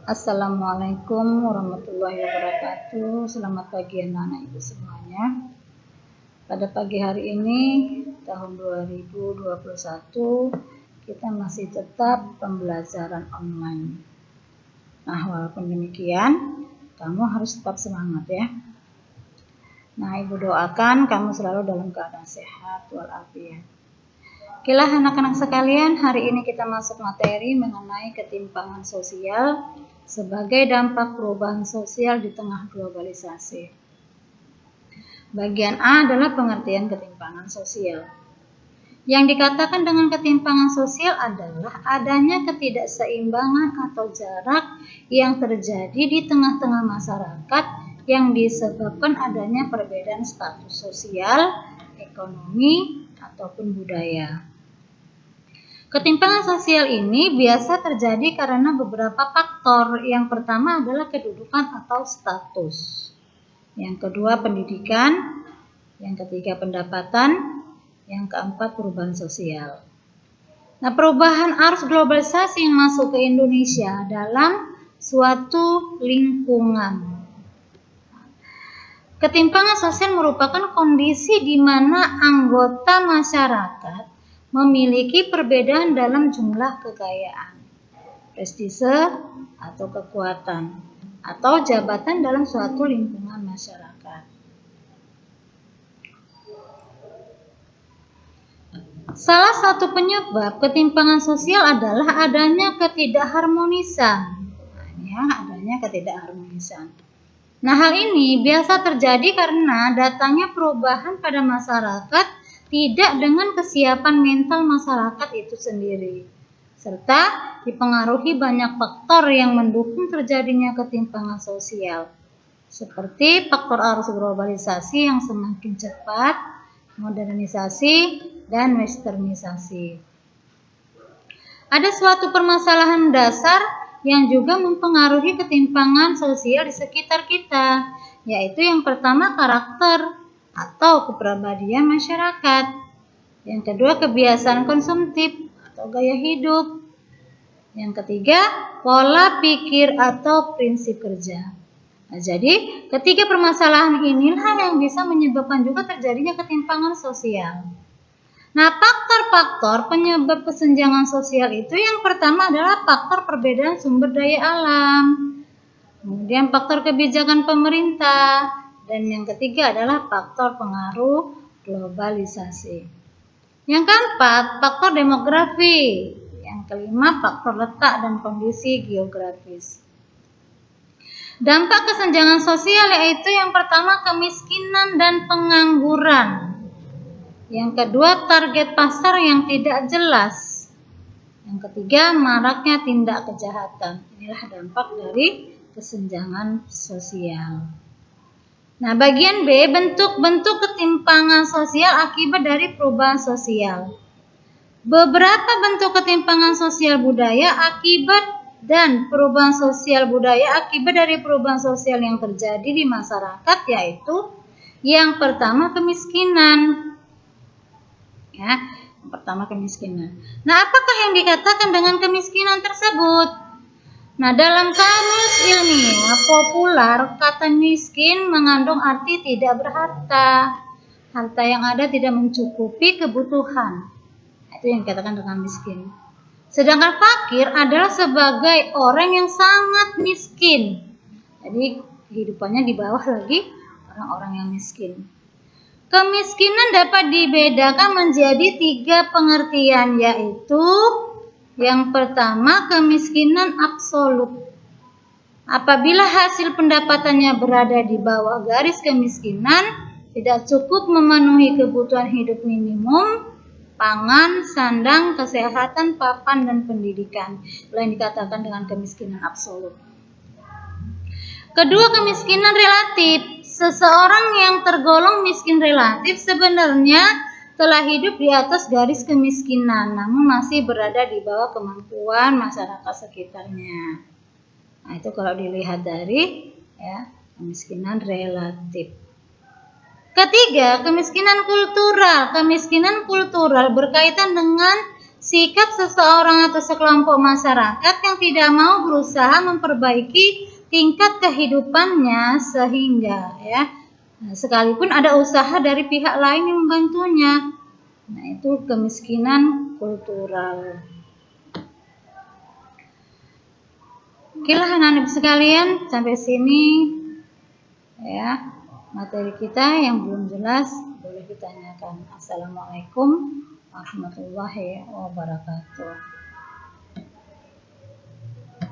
Assalamualaikum warahmatullahi wabarakatuh. Selamat pagi anak-anak ibu semuanya. Pada pagi hari ini tahun 2021 kita masih tetap pembelajaran online. Nah, walaupun demikian kamu harus tetap semangat ya. Nah, ibu doakan kamu selalu dalam keadaan sehat walafiat. Okelah anak-anak sekalian, hari ini kita masuk materi mengenai ketimpangan sosial sebagai dampak perubahan sosial di tengah globalisasi. Bagian A adalah pengertian ketimpangan sosial. Yang dikatakan dengan ketimpangan sosial adalah adanya ketidakseimbangan atau jarak yang terjadi di tengah-tengah masyarakat yang disebabkan adanya perbedaan status sosial, ekonomi, ataupun budaya. Ketimpangan sosial ini biasa terjadi karena beberapa faktor. Yang pertama adalah kedudukan atau status. Yang kedua pendidikan. Yang ketiga pendapatan. Yang keempat perubahan sosial. Nah, perubahan arus globalisasi yang masuk ke Indonesia dalam suatu lingkungan. Ketimpangan sosial merupakan kondisi di mana anggota masyarakat memiliki perbedaan dalam jumlah kekayaan, prestise atau kekuatan, atau jabatan dalam suatu lingkungan masyarakat. Salah satu penyebab ketimpangan sosial adalah adanya ketidakharmonisan. Nah, hal ini biasa terjadi karena datangnya perubahan pada masyarakat tidak dengan kesiapan mental masyarakat itu sendiri, serta dipengaruhi banyak faktor yang mendukung terjadinya ketimpangan sosial, seperti faktor arus globalisasi yang semakin cepat, modernisasi, dan westernisasi. Ada suatu permasalahan dasar yang juga mempengaruhi ketimpangan sosial di sekitar kita, yaitu yang pertama karakter atau kepribadian masyarakat. Yang kedua kebiasaan konsumtif atau gaya hidup. Yang ketiga pola pikir atau prinsip kerja. Nah, jadi ketiga permasalahan inilah yang bisa menyebabkan juga terjadinya ketimpangan sosial. Nah, faktor-faktor penyebab kesenjangan sosial itu yang pertama adalah faktor perbedaan sumber daya alam. Kemudian faktor kebijakan pemerintah. Dan yang ketiga adalah faktor pengaruh globalisasi. Yang keempat, faktor demografi. Yang kelima, faktor letak dan kondisi geografis. Dampak kesenjangan sosial yaitu yang pertama kemiskinan dan pengangguran. Yang kedua, target pasar yang tidak jelas. Yang ketiga, maraknya tindak kejahatan. Inilah dampak dari kesenjangan sosial. Nah, bagian B, bentuk-bentuk ketimpangan sosial akibat dari perubahan sosial. Beberapa bentuk ketimpangan sosial budaya akibat dan perubahan sosial budaya akibat dari perubahan sosial yang terjadi di masyarakat, yaitu yang pertama kemiskinan. Yang pertama kemiskinan. Nah, apakah yang dikatakan dengan kemiskinan tersebut? Nah, dalam kamus ilmiah populer, kata miskin mengandung arti tidak berharta. Harta yang ada tidak mencukupi kebutuhan. Itu yang dikatakan dengan miskin. Sedangkan fakir adalah sebagai orang yang sangat miskin. Jadi kehidupannya di bawah lagi orang-orang yang miskin. Kemiskinan dapat dibedakan menjadi 3 pengertian, yaitu yang pertama, kemiskinan absolut. Apabila hasil pendapatannya berada di bawah garis kemiskinan, tidak cukup memenuhi kebutuhan hidup minimum, pangan, sandang, kesehatan, papan, dan pendidikan. Itulah yang dikatakan dengan kemiskinan absolut. Kedua, kemiskinan relatif. Seseorang yang tergolong miskin relatif sebenarnya telah hidup di atas garis kemiskinan, namun masih berada di bawah kemampuan masyarakat sekitarnya. Nah, itu kalau dilihat dari kemiskinan relatif. Ketiga, kemiskinan kultural. Kemiskinan kultural berkaitan dengan sikap seseorang atau sekelompok masyarakat yang tidak mau berusaha memperbaiki tingkat kehidupannya sehingga sekalipun ada usaha dari pihak lain yang membantunya. Nah, itu kemiskinan kultural. Oke lah anak-anak sekalian, sampai sini ya materi kita. Yang belum jelas boleh ditanyakan. Assalamualaikum warahmatullahi wabarakatuh.